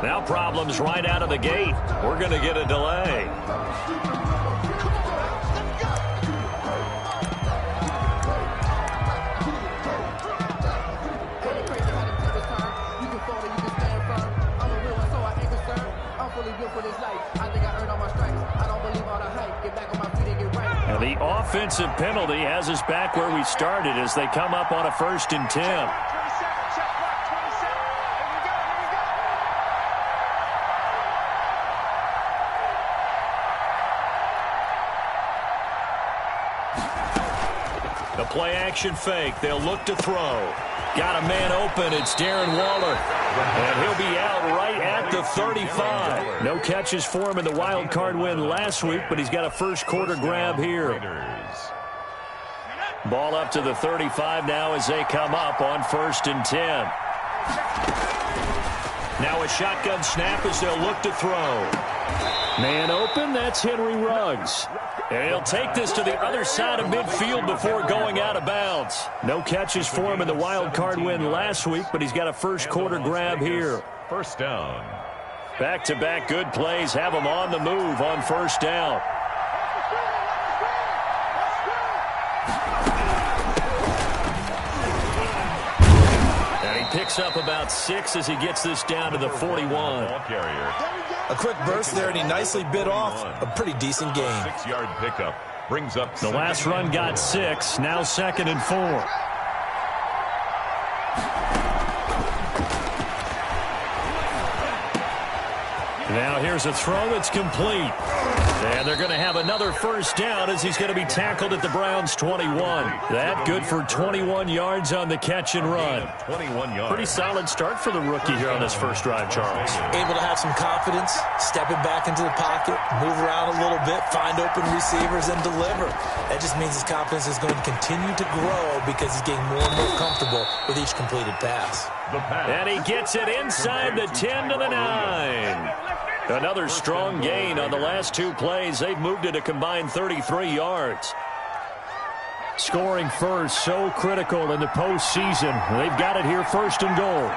Now problems right out of the gate. We're going to get a delay. And the offensive penalty has us back where we started as they come up on a 1st and 10. The play action fake. They'll look to throw. Got a man open. It's Darren Waller. And he'll be out right at the 35. No catches for him in the wild card win last week, but he's got a first quarter grab here. Ball up to the 35 now as they come up on 1st and 10. Now a shotgun snap as they'll look to throw. Man open. That's Henry Ruggs. And he'll take this to the other side of midfield before going out of bounds. No catches for him in the wild card win last week, but he's got a first quarter grab here. First down. Back-to-back good plays have him on the move on 1st down. And he picks up about 6 as he gets this down to the 41. A quick burst there, and he nicely bit off a pretty decent gain. 6-yard pickup brings up the last run got 6, now 2nd and 4. Now here's a throw that's complete. And they're going to have another first down as he's going to be tackled at the Browns' 21. That good for 21 yards on the catch and run. 21 yards. Pretty solid start for the rookie here on this first drive, Charles. Able to have some confidence, stepping back into the pocket, move around a little bit, find open receivers, and deliver. That just means his confidence is going to continue to grow because he's getting more and more comfortable with each completed pass. And he gets it inside the 10 to the 9. Another strong gain on the last 2 plays. They've moved it a combined 33 yards. Scoring first, so critical in the postseason. They've got it here, 1st and goal.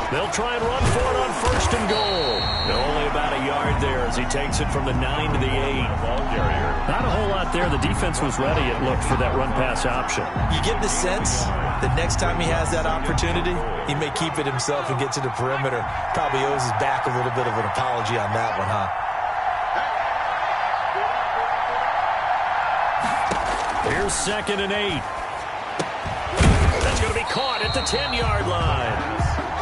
They'll try and run for it on 1st and goal. Only about a yard there as he takes it from the 9 to the 8. Ball carrier. Not a whole lot there. The defense was ready, it looked, for that run-pass option. You get the sense that next time he has that opportunity, he may keep it himself and get to the perimeter. Probably owes his back a little bit of an apology on that one, huh? Here's 2nd and 8. That's going to be caught at the 10-yard line.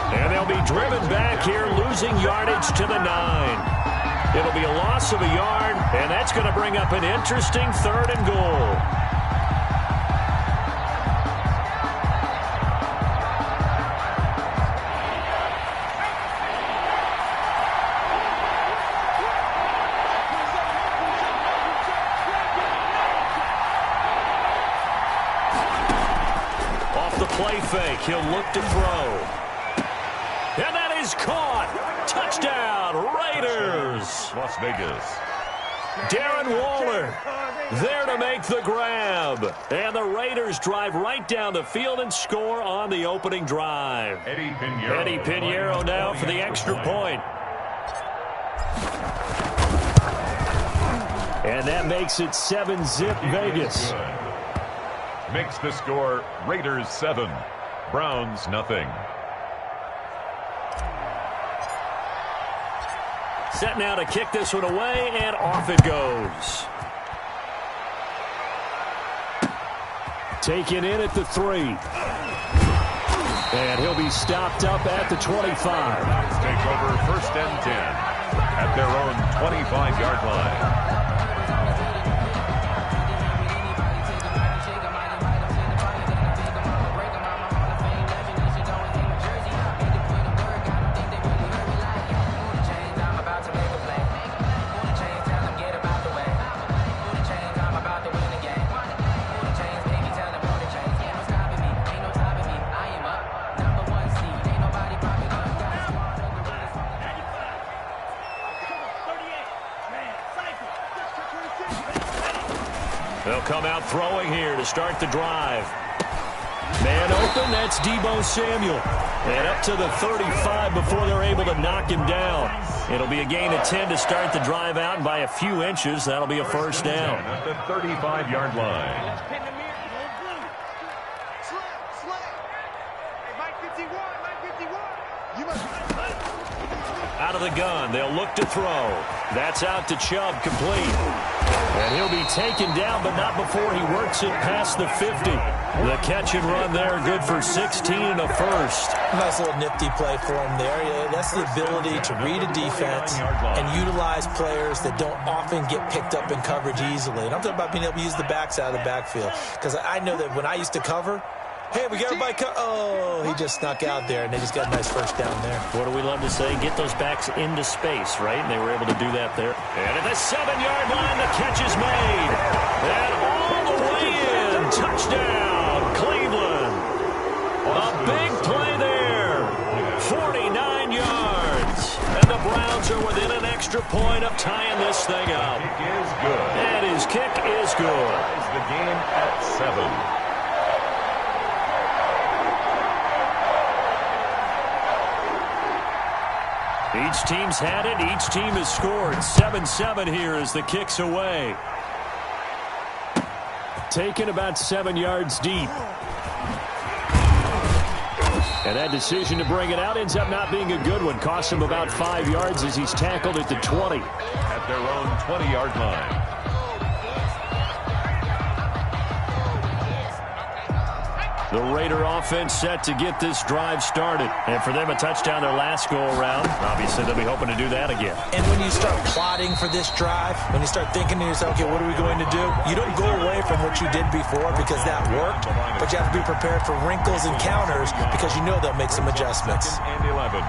And they'll be driven back here, losing yardage to the 9. It'll be a loss of a yard, and that's going to bring up an interesting 3rd and goal. Off the play fake, he'll look to throw. And that is caught. Touchdown, Raiders. Las Vegas. Darren Waller there to make the grab. And the Raiders drive right down the field and score on the opening drive. Eddie Pinheiro now for the extra point. And that makes it 7-zip Vegas. Makes the score Raiders 7, Browns nothing. Set now to kick this one away, and off it goes. Taken in at the 3. And he'll be stopped up at the 25. Take over 1st and 10 at their own 25-yard line. They'll come out throwing here to start the drive. Man open, that's Deebo Samuel. And up to the 35 before they're able to knock him down. It'll be a gain of 10 to start the drive out, and by a few inches, that'll be a first down. At the 35-yard line. Out of the gun, they'll look to throw. That's out to Chubb, complete. And he'll be taken down, but not before he works it past the 50. The catch and run there, good for 16 and a first. Nice little nifty play for him there. Yeah, that's the ability to read a defense and utilize players that don't often get picked up in coverage easily. And I'm talking about being able to use the backs out of the backfield. Because I know that when I used to cover, hey, we got everybody oh, he just snuck out there, and they just got a nice first down there. What do we love to say? Get those backs into space, right? And they were able to do that there. And at the 7-yard line, the catch is made. And all the way in. Touchdown, Cleveland. A big play there. 49 yards. And the Browns are within an extra point of tying this thing up. Kick is good. And his kick is good. Ties the game at 7. Each team's had it. Each team has scored. 7-7 here as the kick's away. Taken about 7 yards deep. And that decision to bring it out ends up not being a good one. Costs him about 5 yards as he's tackled at the 20. At their own 20-yard line. The Raider offense set to get this drive started. And for them, a touchdown their last go-around. Obviously, they'll be hoping to do that again. And when you start plotting for this drive, when you start thinking to yourself, okay, what are we going to do? You don't go away from what you did before because that worked, but you have to be prepared for wrinkles and counters because you know they'll make some adjustments. And 11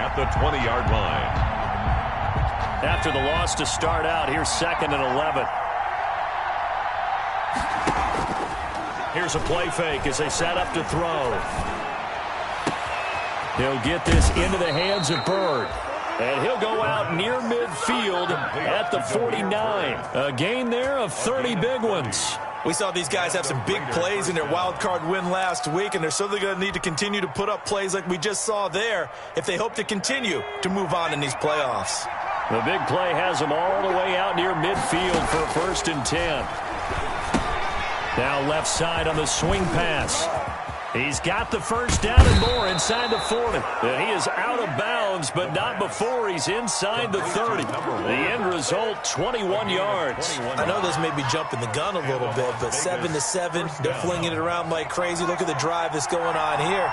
at the 20-yard line. After the loss to start out, here's 2nd and 11. Here's a play fake as they set up to throw. He'll get this into the hands of Bird. And he'll go out near midfield at the 49. A gain there of 30 big ones. We saw these guys have some big plays in their wild card win last week, and they're certainly going to need to continue to put up plays like we just saw there if they hope to continue to move on in these playoffs. The big play has them all the way out near midfield for a 1st and 10. Now left side on the swing pass. He's got the first down and more inside the 40. And he is out of bounds, but not before he's inside the 30. The end result, 21 yards. I know this may be jumping the gun a little bit, but 7-7, they're flinging it around like crazy. Look at the drive that's going on here.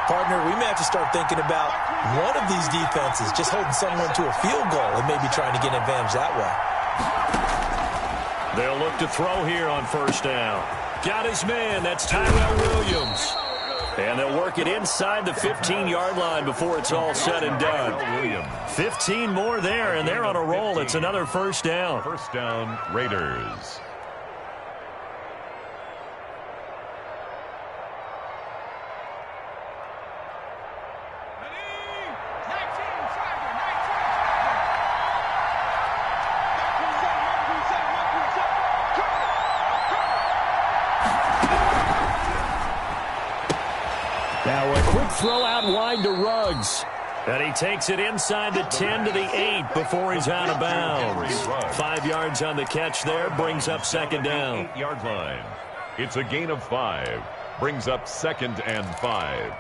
Partner, we may have to start thinking about one of these defenses just holding someone to a field goal and maybe trying to get an advantage that way. They'll look to throw here on 1st down. Got his man. That's Tyrell Williams. And they'll work it inside the 15-yard line before it's all said and done. 15 more there, and they're on a roll. It's another 1st down. 1st down, Raiders. Now a quick throw out wide to Ruggs. And he takes it inside the 10 to the 8 before he's out of bounds. 5 yards on the catch there, brings up 2nd down. 8-yard line. It's a gain of 5. Brings up 2nd and 5.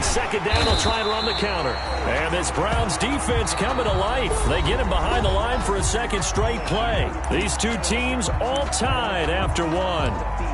Second down, they'll try and run the counter. And this Browns defense coming to life. They get him behind the line for a 2nd straight play. These two teams all tied after 1.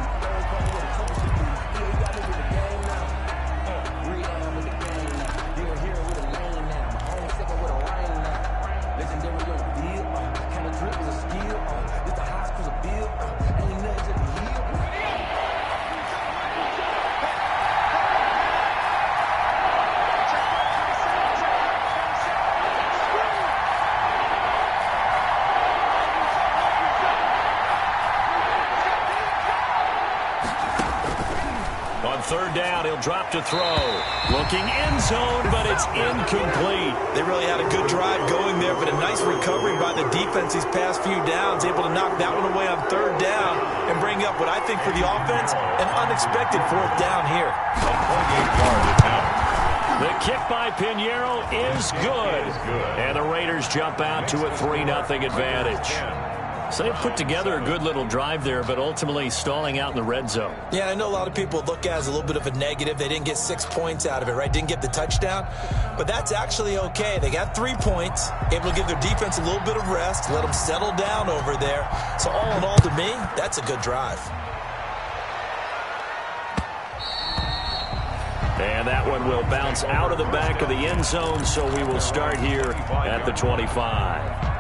On third down, he'll drop to throw. Looking end zone, but it's incomplete. They really had a good drive going there, but a nice recovery by the defense these past few downs, able to knock that one away on third down and bring up what I think for the offense, an unexpected fourth down here. A 28-yard attempt. The kick by Pinheiro is good. And the Raiders jump out to a 3-0 advantage. So they put together a good little drive there, but ultimately stalling out in the red zone. Yeah, I know a lot of people look at it as a little bit of a negative. They didn't get 6 points out of it, right? Didn't get the touchdown. But that's actually okay. They got 3 points, able to give their defense a little bit of rest, let them settle down over there. So all in all, to me, that's a good drive. And that one will bounce out of the back of the end zone, so we will start here at the 25.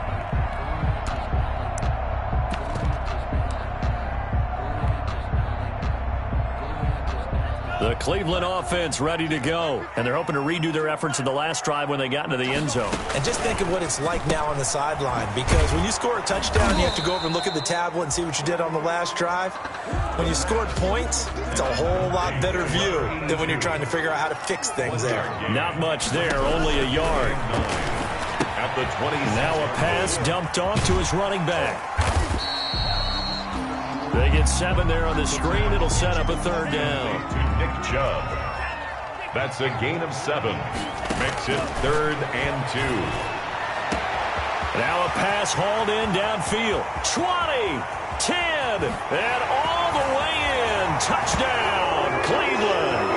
The Cleveland offense ready to go. And they're hoping to redo their efforts in the last drive when they got into the end zone. And just think of what it's like now on the sideline, because when you score a touchdown, you have to go over and look at the tablet and see what you did on the last drive. When you scored points, it's a whole lot better view than when you're trying to figure out how to fix things there. Not much there, only a yard. At the 20. Now a pass dumped off to his running back. They get 7 there on the screen. It'll set up a third down. To Nick Chubb. That's a gain of 7. Makes it 3rd and 2. Now a pass hauled in downfield. 20, 10, and all the way in. Touchdown, Cleveland.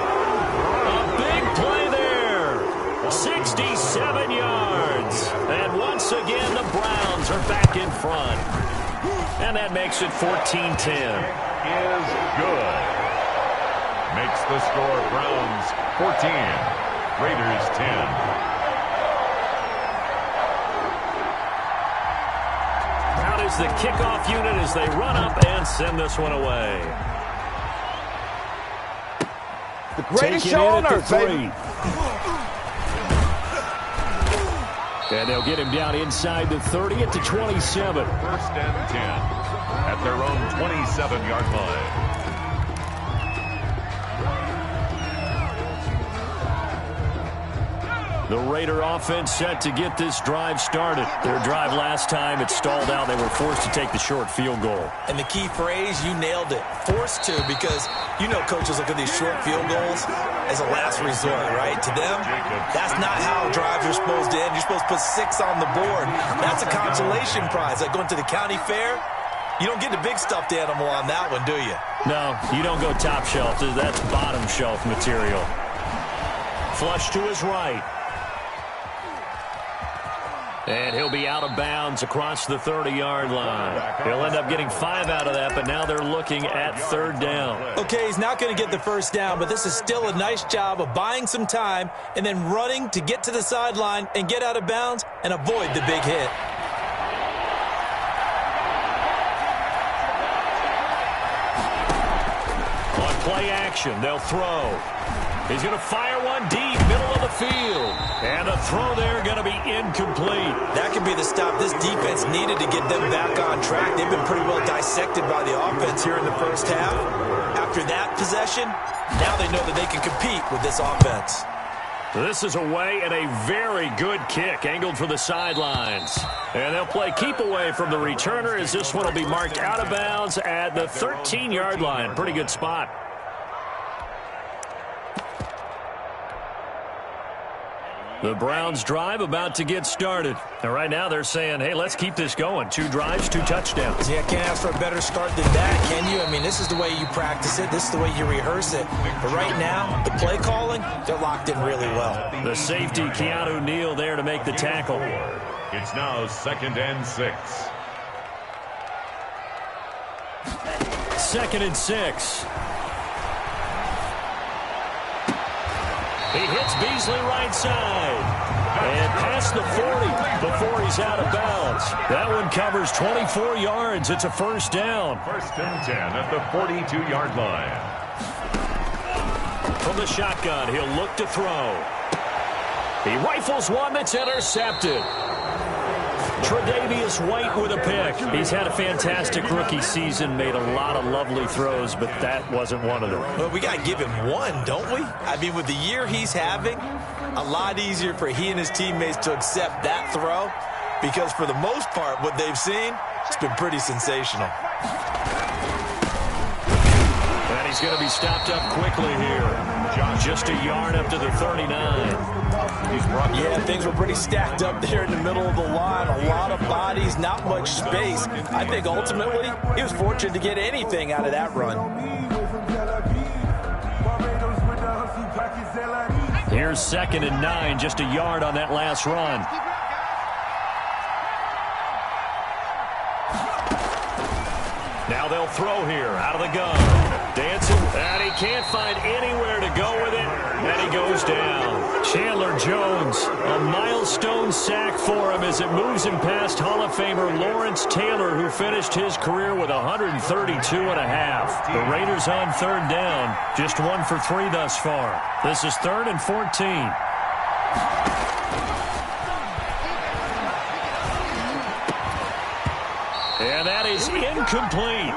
A big play there. 67 yards. And once again, the Browns are back in front. And that makes it 14-10. Is good. Makes the score Browns 14, Raiders 10. Out is the kickoff unit as they run up and send this one away. The greatest show on earth, baby. And they'll get him down inside the 30 at the 27. 1st and 10 at their own 27-yard line. The Raider offense set to get this drive started. Their drive last time, it stalled out. They were forced to take the short field goal. And the key phrase, you nailed it. Forced to, because you know coaches look at these short field goals as a last resort, right? To them, that's not how drives are supposed to end. You're supposed to put 6 on the board. That's a consolation prize. Like going to the county fair, you don't get the big stuffed animal on that one, do you? No, you don't go top shelf. That's bottom shelf material. Flush to his right. And he'll be out of bounds across the 30-yard line. He'll end up getting 5 out of that, but now they're looking at third down. Okay, he's not going to get the first down, but this is still a nice job of buying some time and then running to get to the sideline and get out of bounds and avoid the big hit. On play action, they'll throw. He's going to fire one deep, middle of the field. And the throw there going to be incomplete. That could be the stop this defense needed to get them back on track. They've been pretty well dissected by the offense here in the first half. After that possession, now they know that they can compete with this offense. This is away and a very good kick, angled for the sidelines. And they'll play keep away from the returner as this one will be marked out of bounds at the 13-yard line. Pretty good spot. The Browns drive about to get started. And right now they're saying, hey, let's keep this going. 2 drives, 2 touchdowns. Yeah, can't ask for a better start than that, can you? I mean, this is the way you practice it. This is the way you rehearse it. But right now, the play calling, they're locked in really well. The safety, Keanu Neal, there to make the tackle. It's now 2nd and 6. 2nd and 6. He hits Beasley right side. And past the 40 before he's out of bounds. That one covers 24 yards. It's a first down. 1st and 10 at the 42-yard line. From the shotgun, he'll look to throw. He rifles one that's intercepted. Tre'Davious White with a pick. He's had a fantastic rookie season, made a lot of lovely throws, but that wasn't one of them. Well, we got to give him one, don't we? I mean, with the year he's having, a lot easier for he and his teammates to accept that throw because for the most part, what they've seen, it's been pretty sensational. And he's going to be stopped up quickly here. Just a yard up to the 39. Yeah, things were pretty stacked up there in the middle of the line. A lot of bodies, not much space. I think ultimately he was fortunate to get anything out of that run. Here's 2nd and 9, just a yard on that last run. Now they'll throw here out of the gun. Dancing, and he can't find anywhere to go with it, and he goes down. Chandler Jones, a milestone sack for him as it moves him past Hall of Famer Lawrence Taylor, who finished his career with 132.5. The Raiders on 3rd down, just 1 for 3 thus far. This is 3rd and 14. And that is incomplete.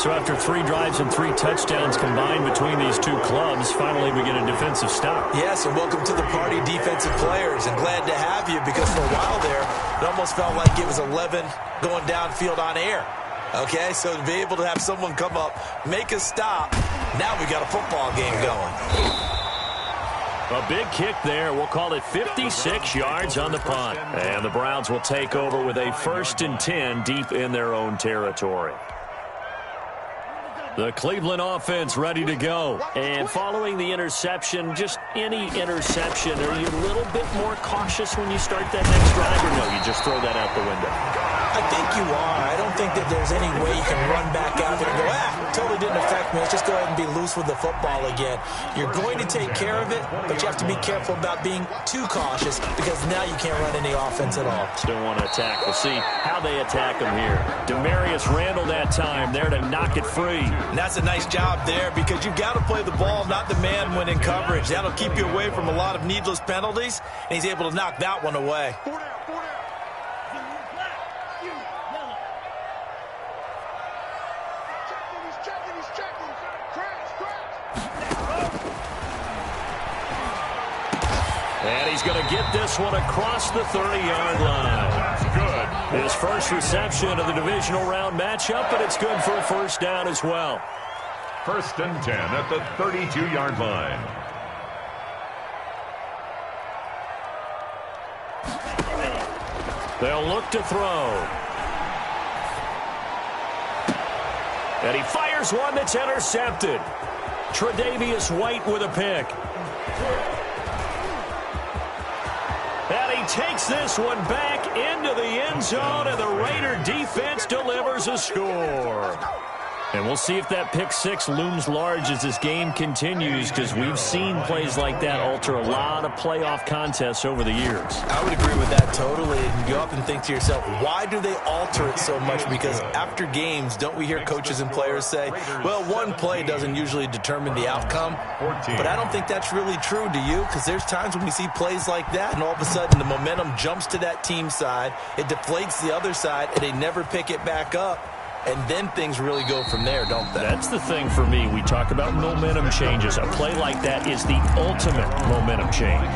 So after 3 drives and 3 touchdowns combined between these two clubs, finally we get a defensive stop. Yes, and welcome to the party, defensive players. And glad to have you because for a while there, it almost felt like it was 11 going downfield on air. Okay, so to be able to have someone come up, make a stop, now we got a football game going. A big kick there. We'll call it 56 yards on the punt. And the Browns will take over with a 1st and 10 deep in their own territory. The Cleveland offense ready to go. And following the interception, just any interception, are you a little bit more cautious when you start that next drive, or no, you just throw that out the window? I think you are. I don't think that there's any way you can run back out there and go, totally didn't affect me. Let's just go ahead and be loose with the football again. You're going to take care of it, but you have to be careful about being too cautious because now you can't run any offense at all. Still want to attack. We'll see how they attack him here. Demarius Randall that time there to knock it free. And that's a nice job there because you've got to play the ball, not the man when in coverage. That'll keep you away from a lot of needless penalties, and he's able to knock that one away. And he's going to get this one across the 30-yard line. That's good. His first reception of the divisional round matchup, but it's good for a 1st down as well. 1st and 10 at the 32-yard line. They'll look to throw. And he fires one that's intercepted. Tre'Davious White with a pick. And he takes this one back into the end zone, and the Raider defense delivers a score. And we'll see if that pick 6 looms large as this game continues, because we've seen plays like that alter a lot of playoff contests over the years. I would agree with that totally. And you often think to yourself, why do they alter it so much? Because after games, don't we hear coaches and players say, well, one play doesn't usually determine the outcome. But I don't think that's really true, do you? Because there's times when we see plays like that, and all of a sudden the momentum jumps to that team side, it deflates the other side, and they never pick it back up. And then things really go from there, don't they? That's the thing for me. We talk about momentum changes. A play like that is the ultimate momentum change.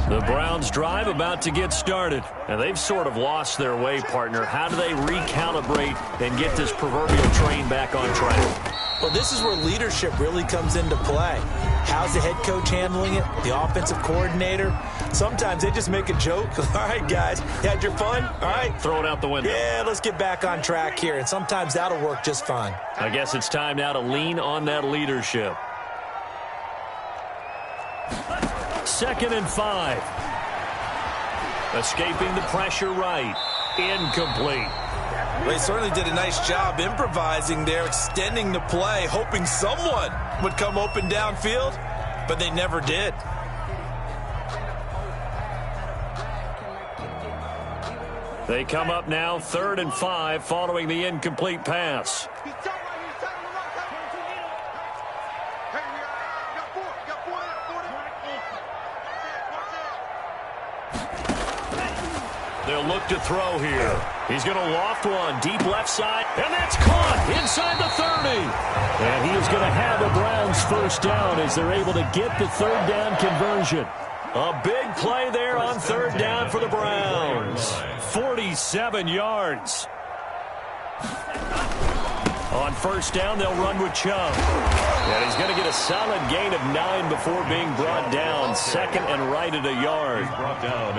The Browns drive about to get started. And they've sort of lost their way, partner. How do they recalibrate and get this proverbial train back on track? Well, this is where leadership really comes into play. How's the head coach handling it? The offensive coordinator? Sometimes they just make a joke. All right, guys, you had your fun? All right. Throw it out the window. Yeah, let's get back on track here. And sometimes that'll work just fine. I guess it's time now to lean on that leadership. 2nd and 5. Escaping the pressure right. Incomplete. Well, he certainly did a nice job improvising there, extending the play, hoping someone would come open downfield, but they never did. They come up now 3rd and 5 following the incomplete pass. They'll look to throw here. He's going to loft one deep left side, and that's caught inside the 30. And he is going to have the Browns first down as they're able to get the third down conversion. A big play there on third down for the Browns. 47 yards. On first down, they'll run with Chubb. And he's going to get a solid gain of 9 before being brought down. Second and right at a yard.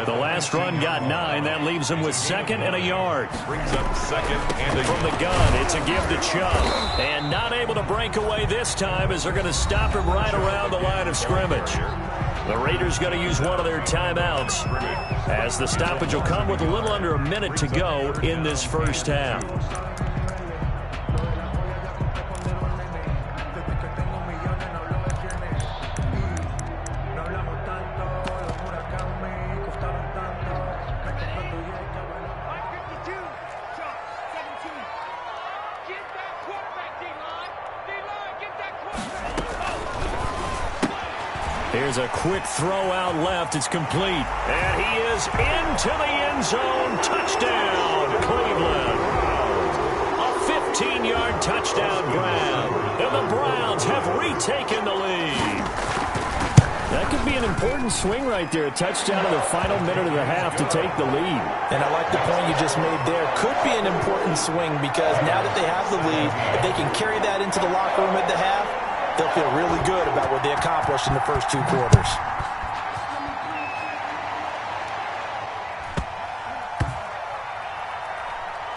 The last run got 9. That leaves him with second and a yard. Brings up second and from the gun, it's a give to Chubb. And not able to break away this time as they're going to stop him right around the line of scrimmage. The Raiders going to use one of their timeouts as the stoppage will come with a little under a minute to go in this first half. Here's a quick throw out left. It's complete. And he is into the end zone. Touchdown, Cleveland. A 15-yard touchdown grab. And the Browns have retaken the lead. That could be an important swing right there. A touchdown in the final minute of the half to take the lead. And I like the point you just made there. Could be an important swing because now that they have the lead, if they can carry that into the locker room at the half, they'll feel really good about what they accomplished in the first 2 quarters.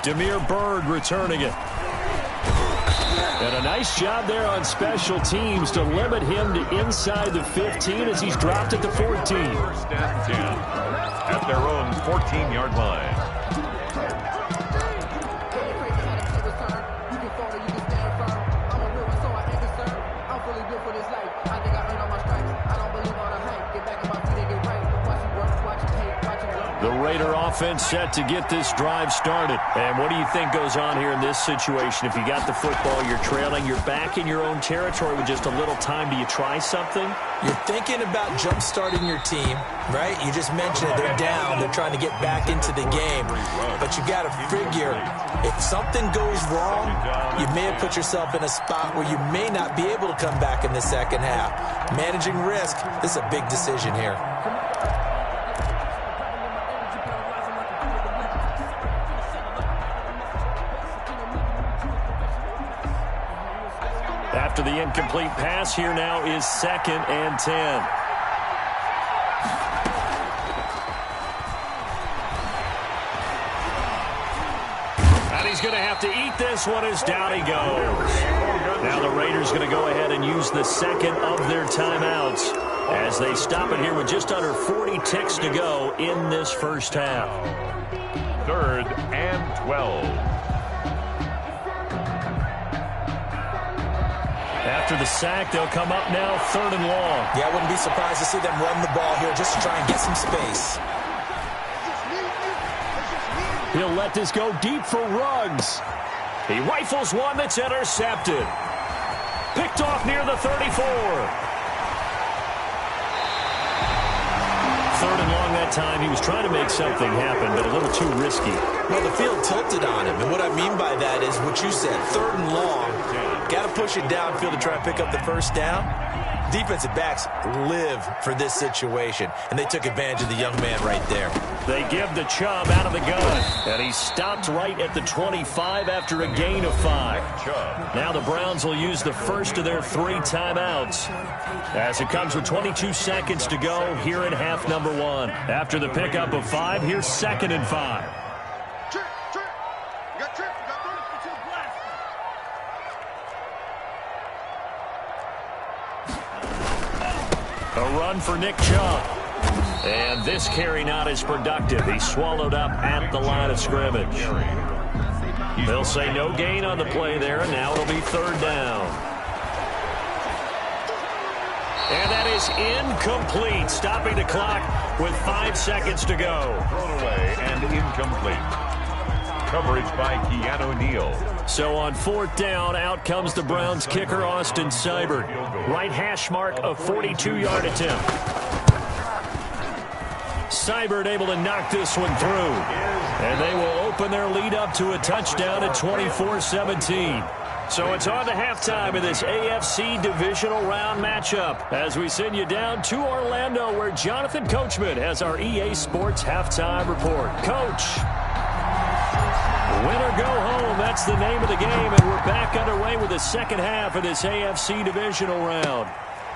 Damiere Byrd returning it. And a nice job there on special teams to limit him to inside the 15 as he's dropped at the 14. First and 10 at their own 14-yard line. The Raider offense set to get this drive started. And what do you think goes on here in this situation? If you got the football, you're trailing, you're back in your own territory with just a little time. Do you try something? You're thinking about jump-starting your team, right? You just mentioned it. They're down. They're trying to get back into the game. But you got to figure, if something goes wrong, you may have put yourself in a spot where you may not be able to come back in the second half. Managing risk, this is a big decision here. After the incomplete pass, here now is second and 10. And he's going to have to eat this one as down he goes. Now the Raiders going to go ahead and use the second of their timeouts as they stop it here with just under 40 ticks to go in this first half. 3rd and 12. After the sack, they'll come up now 3rd and long. Yeah, I wouldn't be surprised to see them run the ball here just to try and get some space. He'll let this go deep for Ruggs. He rifles one that's intercepted. Picked off near the 34. 3rd and long that time. He was trying to make something happen, but a little too risky. Well, the field tilted on him, and what I mean by that is what you said, 3rd and long. Got to push it downfield to try and pick up the first down. Defensive backs live for this situation, and they took advantage of the young man right there. They give the Chubb out of the gun, and he stopped right at the 25 after a gain of 5. Now the Browns will use the first of their 3 timeouts as it comes with 22 seconds to go here in half number 1. After the pickup of 5, here's 2nd and 5. A run for Nick Chubb. And this carry not as productive. He's swallowed up at the line of scrimmage. They'll say no gain on the play there, and now it'll be 3rd down. And that is incomplete, stopping the clock with 5 seconds to go. Thrown away and incomplete. Coverage by Keanu Neal. So on 4th down, out comes the Browns kicker, Austin Seibert. Right hash mark, a 42-yard attempt. Seibert able to knock this one through. And they will open their lead up to a touchdown at 24-17. So it's on to halftime of this AFC divisional round matchup as we send you down to Orlando where Jonathan Coachman has our EA Sports halftime report. Coach. Win or go home, that's the name of the game, and we're back underway with the second half of this AFC divisional round.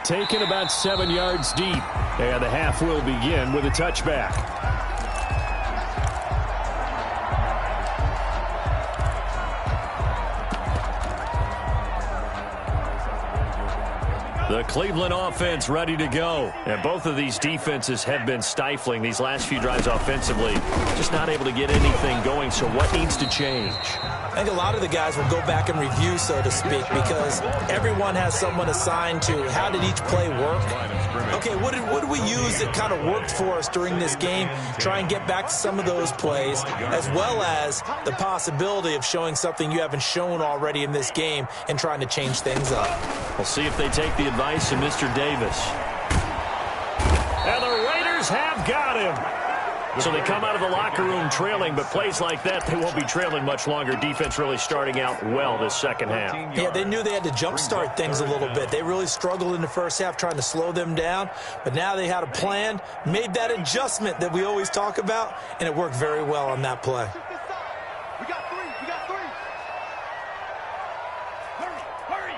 Taken about 7 yards deep, and the half will begin with a touchback. The Cleveland offense ready to go. And both of these defenses have been stifling these last few drives offensively. Just not able to get anything going, so what needs to change? I think a lot of the guys will go back and review, so to speak, because everyone has someone assigned to how did each play work. Okay, what did we use that kind of worked for us during this game? Try and get back to some of those plays, as well as the possibility of showing something you haven't shown already in this game and trying to change things up. We'll see if they take the advice of Mr. Davis. And the Raiders have got him. So they come out of the locker room trailing, but plays like that, they won't be trailing much longer. Defense really starting out well this second half. Yeah, they knew they had to jumpstart things a little bit. They really struggled in the first half trying to slow them down, but now they had a plan, made that adjustment that we always talk about, and it worked very well on that play. We got three. Hurry.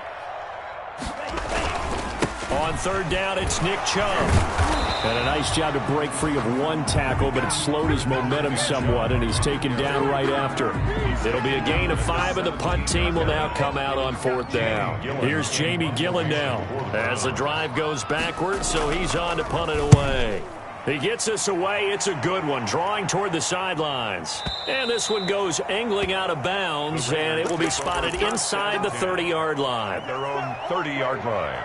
On third down, it's Nick Chubb. And a nice job to break free of one tackle, but it slowed his momentum somewhat, and he's taken down right after. It'll be a gain of 5, and the punt team will now come out on fourth down. Here's Jamie Gillen now as the drive goes backwards, so he's on to punt it away. He gets us away. It's a good one, drawing toward the sidelines. And this one goes angling out of bounds, and it will be spotted inside the 30-yard line. Their own 30-yard line.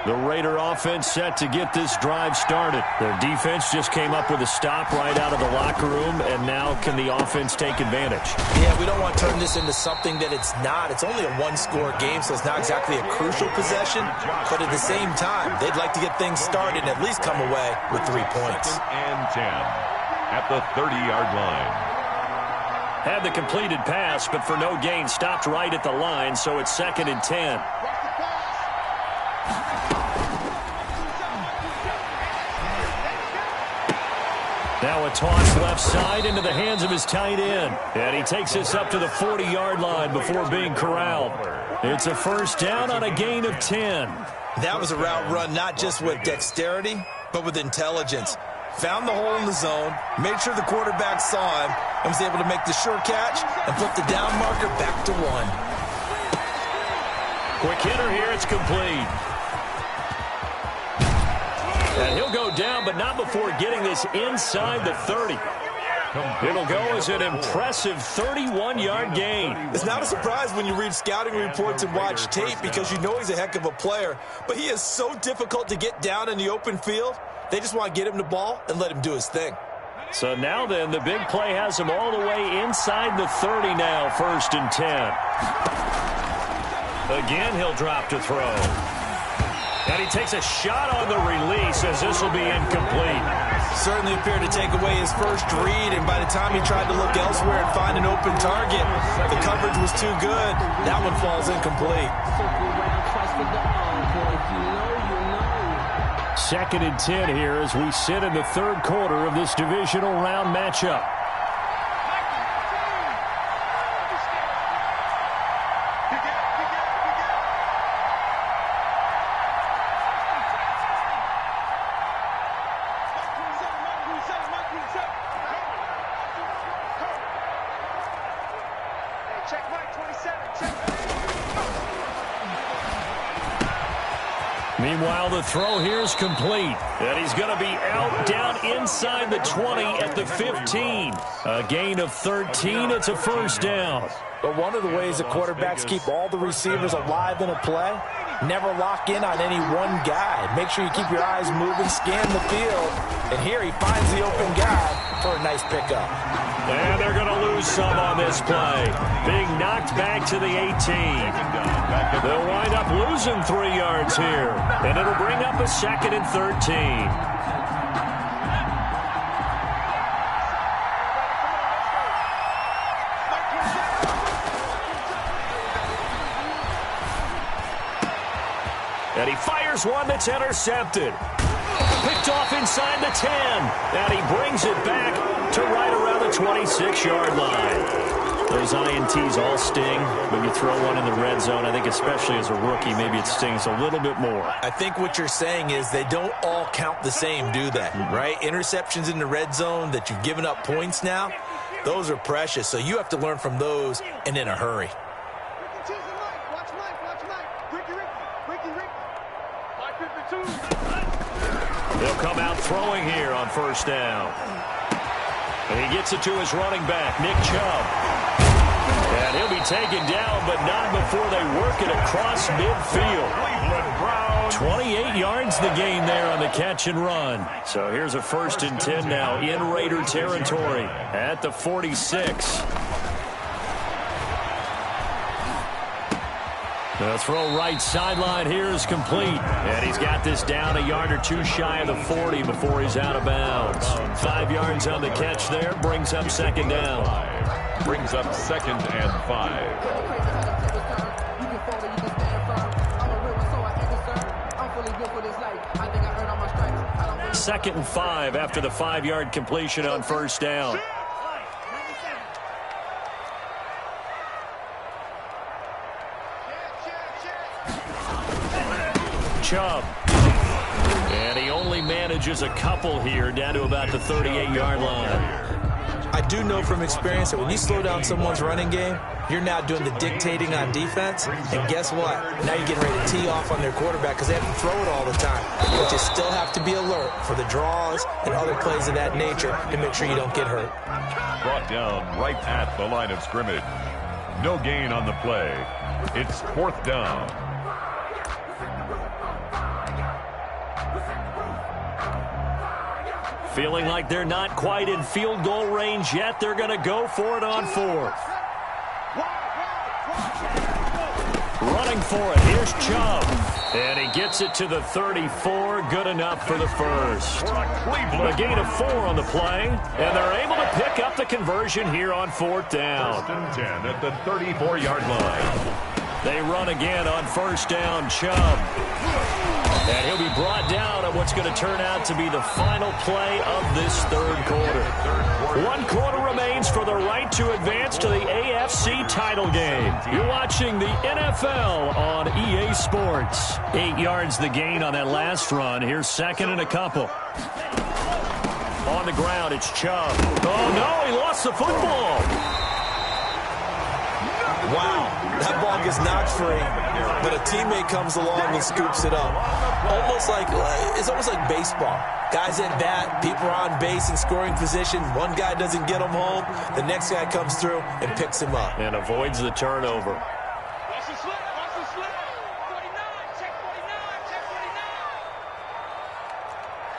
The Raider offense set to get this drive started. Their defense just came up with a stop right out of the locker room, and now can the offense take advantage? Yeah, we don't want to turn this into something that it's not. It's only a one-score game, so it's not exactly a crucial possession, but at the same time, they'd like to get things started and at least come away with 3 points. 2nd and 10 at the 30-yard line. Had the completed pass, but for no gain, stopped right at the line, so it's 2nd and 10. Now a toss left side into the hands of his tight end. And he takes us up to the 40-yard line before being corralled. It's a first down on a gain of 10. That was a route run not just with dexterity, but with intelligence. Found the hole in the zone, made sure the quarterback saw him, and was able to make the sure catch and put the down marker back to 1. Quick hitter here, it's complete. And he'll go down, but not before getting this inside the 30. It'll go as an impressive 31-yard gain. It's not a surprise when you read scouting reports and watch tape because you know he's a heck of a player. But he is so difficult to get down in the open field. They just want to get him the ball and let him do his thing. So now then, the big play has him all the way inside the 30 now, 1st and 10. Again, he'll drop to throw. And he takes a shot on the release as this will be incomplete. Certainly appeared to take away his first read, and by the time he tried to look elsewhere and find an open target, the coverage was too good. That one falls incomplete. 2nd and 10 here as we sit in the third quarter of this divisional round matchup. Meanwhile, the throw here is complete. And he's going to be out down inside the 20 at the 15. A gain of 13. It's a first down. But one of the ways the quarterbacks keep all the receivers alive in a play, never lock in on any one guy. Make sure you keep your eyes moving, scan the field. And here he finds the open guy for a nice pickup. And they're going to lose some on this play. Being knocked back to the 18. They'll wind up losing 3 yards here. And it'll bring up a 2nd and 13. And he fires one that's intercepted. Picked off inside the 10. And he brings it back to right around the 26-yard line. Those INTs all sting, but you throw one in the red zone, I think especially as a rookie, maybe it stings a little bit more. I think what you're saying is they don't all count the same, do they? Right? Interceptions in the red zone that you've given up points now, those are precious. So you have to learn from those and in a hurry. They'll come out throwing here on 1st down. And he gets it to his running back, Nick Chubb. And he'll be taken down, but not before they work it across midfield. 28 yards the gain there on the catch and run. So here's a 1st and 10 now in Raider territory at the 46. The throw right sideline here is complete. And he's got this down a yard or 2 shy of the 40 before he's out of bounds. 5 yards on the catch there. Brings up 2nd down. Brings up 2nd and 5. 2nd and 5 after the 5-yard completion on 1st down. Chubb. And he only manages a couple here down to about the 38-yard line. I do know from experience that when you slow down someone's running game, you're now doing the dictating on defense. And guess what? Now you're getting ready to tee off on their quarterback because they have to throw it all the time. But you still have to be alert for the draws and other plays of that nature to make sure you don't get hurt. Brought down right at the line of scrimmage. No gain on the play. It's 4th down. Feeling like they're not quite in field goal range yet. They're going to go for it on 4th. Running for it. Here's Chubb. And he gets it to the 34. Good enough for the 1st. A gain of 4 on the play. And they're able to pick up the conversion here on 4th down. 1st and 10 at the 34-yard line. They run again on 1st down. Chubb. And he'll be brought down at what's going to turn out to be the final play of this 3rd quarter. 1 quarter remains for the right to advance to the AFC title game. You're watching the NFL on EA Sports. 8 yards the gain on that last run. Here's 2nd and a couple. On the ground, it's Chubb. Oh, no, he lost the football. Wow, that ball gets knocked free, but a teammate comes along and scoops it up. It's almost like baseball. Guys at bat, people are on base in scoring position. One guy doesn't get him home. The next guy comes through and picks him up. And avoids the turnover. Watch the slip, watch the slip. 49, check 49, check 49.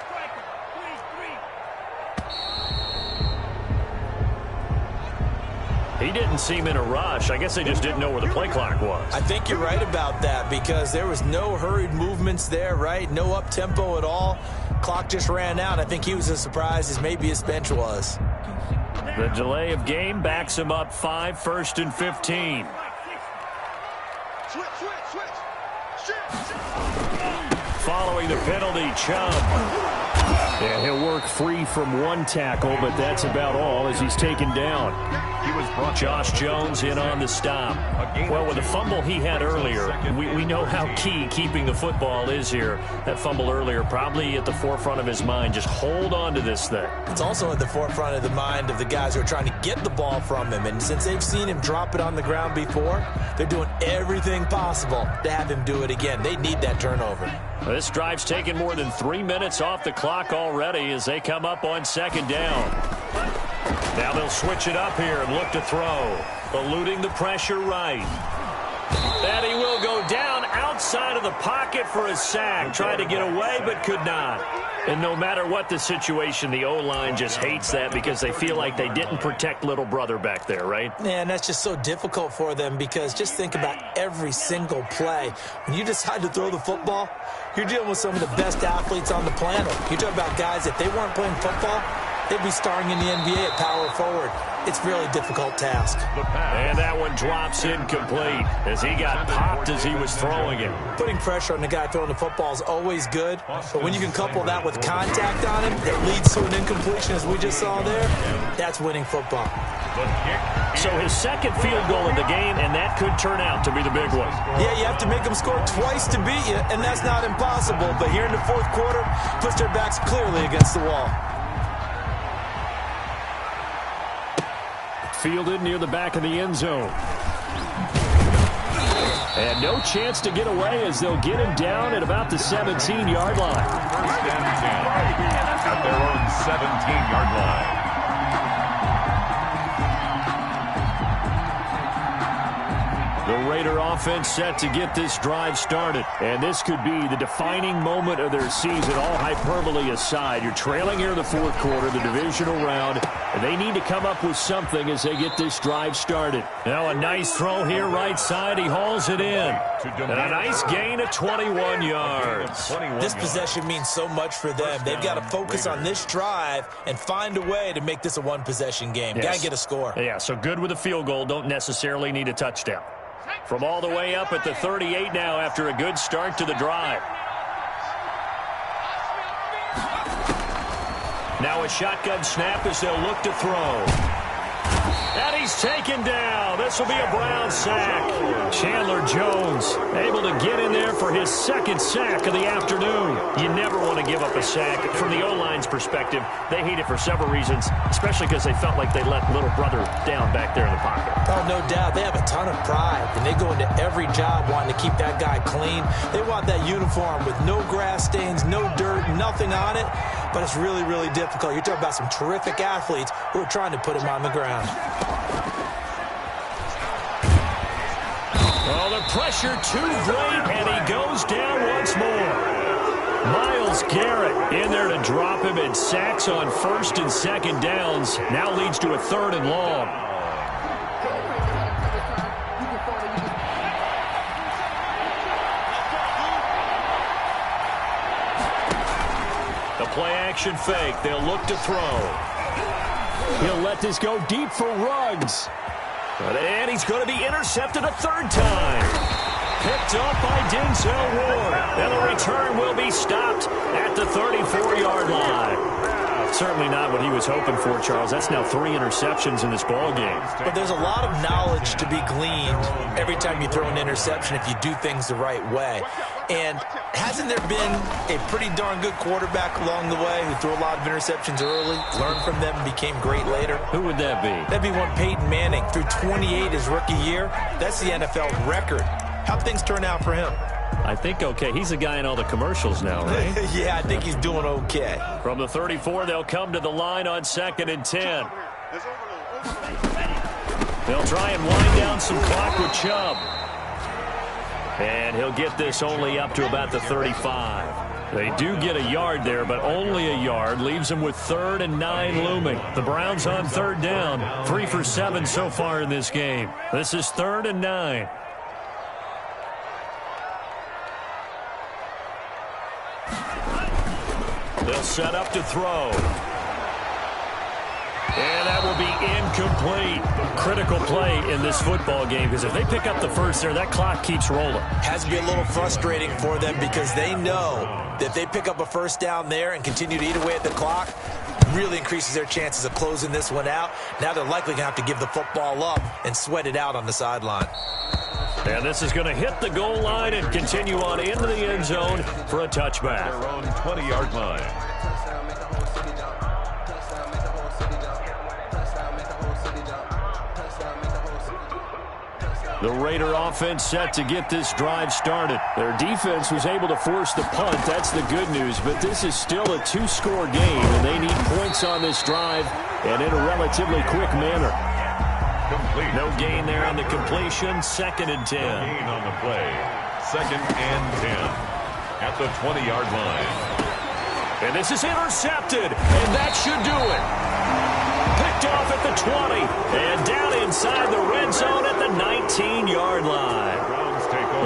Striker, 3-3. He didn't seem in a rush. I guess they just didn't know where the play clock was. I think you're right about that because there was no hurried movements there, right? No up-tempo at all. Clock just ran out. I think he was as surprised as maybe his bench was. The delay of game backs him up 5, 1st and 15. Following the penalty, Chubb. Yeah, he'll work free from 1 tackle, but that's about all as he's taken down. Josh Jones in on the stop. Well, with the fumble he had earlier, we know how key keeping the football is here. That fumble earlier probably at the forefront of his mind. Just hold on to this thing. It's also at the forefront of the mind of the guys who are trying to get the ball from him. And since they've seen him drop it on the ground before, they're doing everything possible to have him do it again. They need that turnover. This drive's taken more than 3 minutes off the clock already as they come up on 2nd down. Now they'll switch it up here and look to throw. Eluding the pressure right. And he will go down outside of the pocket for a sack. Tried to get away but could not. And no matter what the situation, the O-line just hates that because they feel like they didn't protect little brother back there, right? Yeah, and that's just so difficult for them because just think about every single play. When you decide to throw the football, you're dealing with some of the best athletes on the planet. You're talking about guys, if they weren't playing football, they'd be starring in the NBA at power forward. It's a really difficult task. And that one drops incomplete as he got popped as he was throwing it. Putting pressure on the guy throwing the football is always good, but when you can couple that with contact on him that leads to an incompletion, as we just saw there, that's winning football. So his second field goal of the game, and that could turn out to be the big one. Yeah, you have to make them score twice to beat you, and that's not impossible. But here in the fourth quarter, puts their backs clearly against the wall. Fielded near the back of the end zone. And no chance to get away as they'll get him down at about the 17-yard line. First and 10 at their own 17-yard line. The Raider offense set to get this drive started. And this could be the defining moment of their season, all hyperbole aside. You're trailing here in the fourth quarter, the divisional round, and they need to come up with something as they get this drive started. Now a nice throw here right side. He hauls it in. And a nice gain of 21 yards. This possession means so much for them. They've got to focus on this drive and find a way to make this a one-possession game. Yes. Got to get a score. Yeah, so good with a field goal. Don't necessarily need a touchdown. From all the way up at the 38 now after a good start to the drive. Now a shotgun snap as they'll look to throw. And he's taken down. This will be a Brown sack. Chandler Jones able to get in there for his second sack of the afternoon. You never want to give up a sack. From the O-line's perspective, they hate it for several reasons, especially because they felt like they let little brother down back there in the pocket. Oh, no doubt. They have a ton of pride, and they go into every job wanting to keep that guy clean. They want that uniform with no grass stains, no dirt, nothing on it. But it's really, really difficult. You're talking about some terrific athletes who are trying to put him on the ground. Oh, the pressure too great, and he goes down once more. Myles Garrett in there to drop him, and sacks on first and second downs. Now leads to a third and long. The play-action fake. They'll look to throw. He'll let this go deep for Ruggs. And he's going to be intercepted a third time. Picked up by Denzel Ward. And the return will be stopped at the 34-yard line. Certainly not what he was hoping for, Charles. That's now 3 interceptions in this ball game. But there's a lot of knowledge to be gleaned every time you throw an interception if you do things the right way. And hasn't there been a pretty darn good quarterback along the way who threw a lot of interceptions early, learned from them, and became great later? Who would that be? That'd be one Peyton Manning. Threw 28 his rookie year. That's the NFL record. How'd things turn out for him? I think okay. He's the guy in all the commercials now, right? Yeah, I think he's doing okay. From the 34, they'll come to the line on 2nd and 10. They'll try and wind down some clock with Chubb. And he'll get this only up to about the 35. They do get a yard there, but only a yard. Leaves them with 3rd and 9 looming. The Browns on 3rd down. 3 for 7 so far in this game. This is 3rd and 9. They'll set up to throw. And that will be incomplete. Critical play in this football game because if they pick up the first there, that clock keeps rolling. Has to be a little frustrating for them because they know that if they pick up a first down there and continue to eat away at the clock, really increases their chances of closing this one out. Now they're likely going to have to give the football up and sweat it out on the sideline. And this is going to hit the goal line and continue on into the end zone for a touchback. Their own 20-yard line. The Raider offense set to get this drive started. Their defense was able to force the punt. That's the good news. But this is still a 2-score game, and they need points on this drive and in a relatively quick manner. Complete. No gain there on the completion. 2nd and 10. No gain on the play. 2nd and 10 at the 20-yard line. And this is intercepted, and that should do it. Picked off at the 20, and down inside the red zone at the 19-yard line.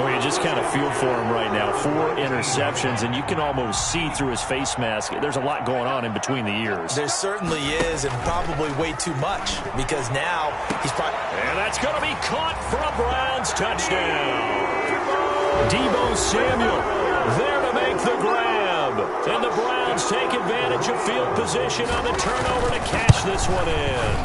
Well, you just kind of feel for him right now. 4 interceptions, and you can almost see through his face mask. There's a lot going on in between the ears. There certainly is, and probably way too much, because now he's probably... And that's going to be caught for a Browns touchdown. Deebo Samuel there to make the grab. And the Browns take advantage of field position on the turnover to cash this one in.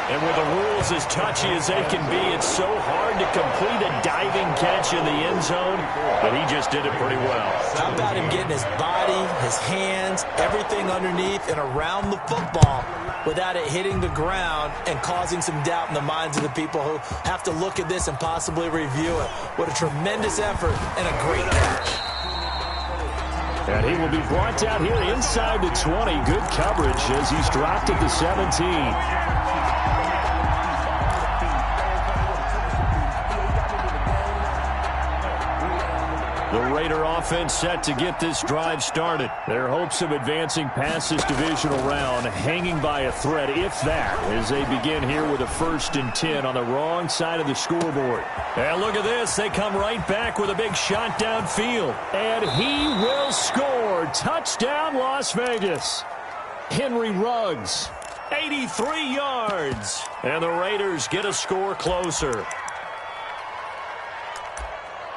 And with the rules as touchy as they can be, it's so hard to complete a diving catch in the end zone, but he just did it pretty well. How about him getting his body, his hands, everything underneath and around the football without it hitting the ground and causing some doubt in the minds of the people who have to look at this and possibly review it. What a tremendous effort and a great catch. And he will be brought down here inside the 20. Good coverage as he's dropped at the 17. The Raider offense set to get this drive started. Their hopes of advancing past this divisional round hanging by a thread, if that, as they begin here with a 1st and 10 on the wrong side of the scoreboard. And look at this. They come right back with a big shot downfield. And he will score. Touchdown, Las Vegas. Henry Ruggs, 83 yards. And the Raiders get a score closer.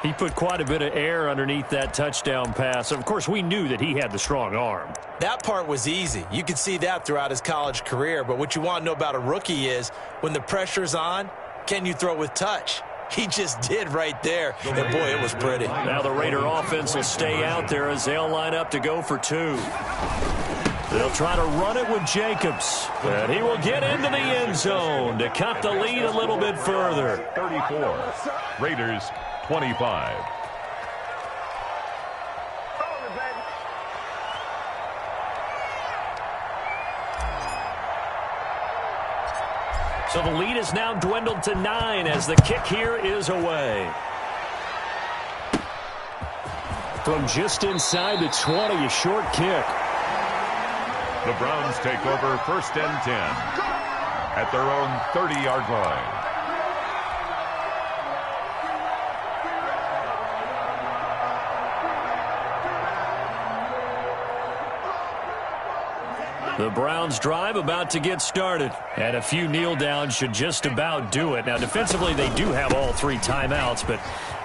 He put quite a bit of air underneath that touchdown pass. Of course, we knew that he had the strong arm. That part was easy. You could see that throughout his college career. But what you want to know about a rookie is when the pressure's on, can you throw with touch? He just did right there. And, boy, it was pretty. Now the Raider offense will stay out there as they'll line up to go for 2. They'll try to run it with Jacobs. And he will get into the end zone to cut the lead a little bit further. 34. Raiders 25. So the lead is now dwindled to 9 as the kick here is away. From just inside the 20, a short kick. The Browns take over 1st and 10 at their own 30-yard line. The Browns drive about to get started. And a few kneel downs should just about do it. Now, defensively, they do have all 3 timeouts, but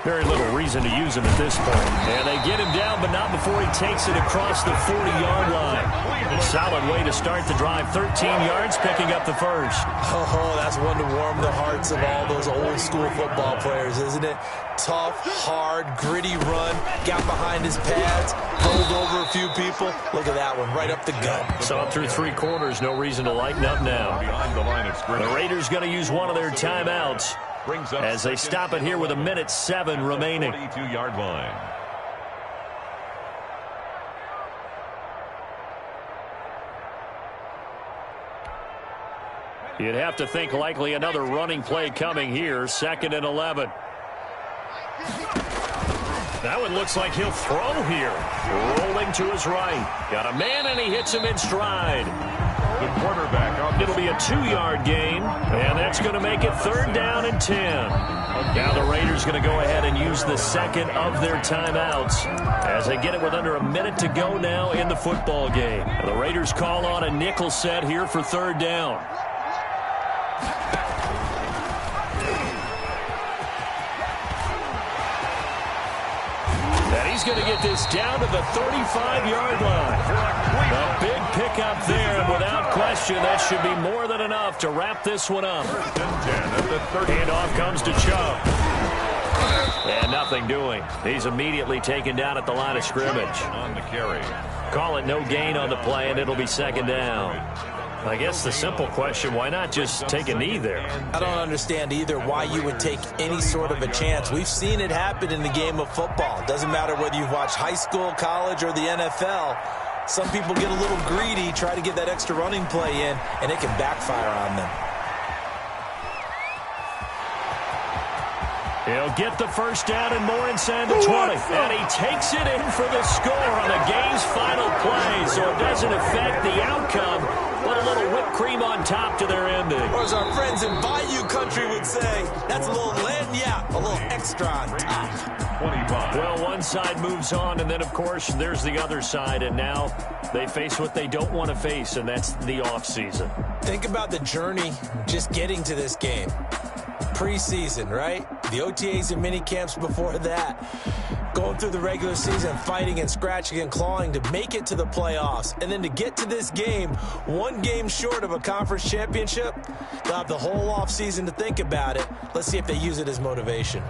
very little reason to use them at this point. And they get him down, but not before he takes it across the 40-yard line. A solid way to start the drive. 13 yards, picking up the first. Oh, that's one to warm the hearts of all those old-school football players, isn't it? Tough, hard, gritty run. Got behind his pads, rolled over a few people. Look at that one, right up the gut. So up through 3 quarters, no reason to lighten up now. Behind the line of scrimmage. The Raiders going to use one of their timeouts as they stop it here with 1:07 remaining. 42-yard line. You'd have to think likely another running play coming here. 2nd and 11. That one looks like he'll throw here. Rolling to his right. Got a man, and he hits him in stride. The quarterback up. It'll be a 2-yard gain, and that's going to make it 3rd down and 10. Now the Raiders going to go ahead and use the 2nd of their timeouts as they get it with under a minute to go now in the football game. The Raiders call on a nickel set here for 3rd down. And he's going to get this down to the 35-yard line. A big pickup there, and without question, that should be more than enough to wrap this one up. 1st and 10 at the 30. Handoff comes to Chubb. And nothing doing. He's immediately taken down at the line of scrimmage. On the carry. Call it no gain on the play, and it'll be 2nd down. I guess the simple question, why not just take a knee there? I don't understand either why you would take any sort of a chance. We've seen it happen in the game of football. Doesn't matter whether you've watched high school, college, or the NFL. Some people get a little greedy, try to get that extra running play in, and it can backfire on them. He'll get the 1st down and more inside the 20. And he takes it in for the score on the game's final play. doesn't affect the outcome, but a little whipped cream on top to their ending. Or as our friends in Bayou Country would say, that's a little lagniappe, a little extra on top. 25. Well, one side moves on, and then, of course, there's the other side, and now they face what they don't want to face, and that's the offseason. Think about the journey just getting to this game. Preseason, right? The OTAs and mini camps before that. Going through the regular season, fighting and scratching and clawing to make it to the playoffs. And then to get to this game, one game short of a conference championship, they'll have the whole offseason to think about it. Let's see if they use it as motivation.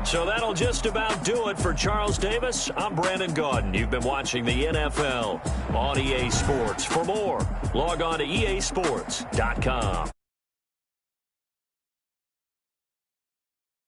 So that'll just about do it for Charles Davis. I'm Brandon Gaudin. You've been watching the NFL on EA Sports. For more, log on to easports.com.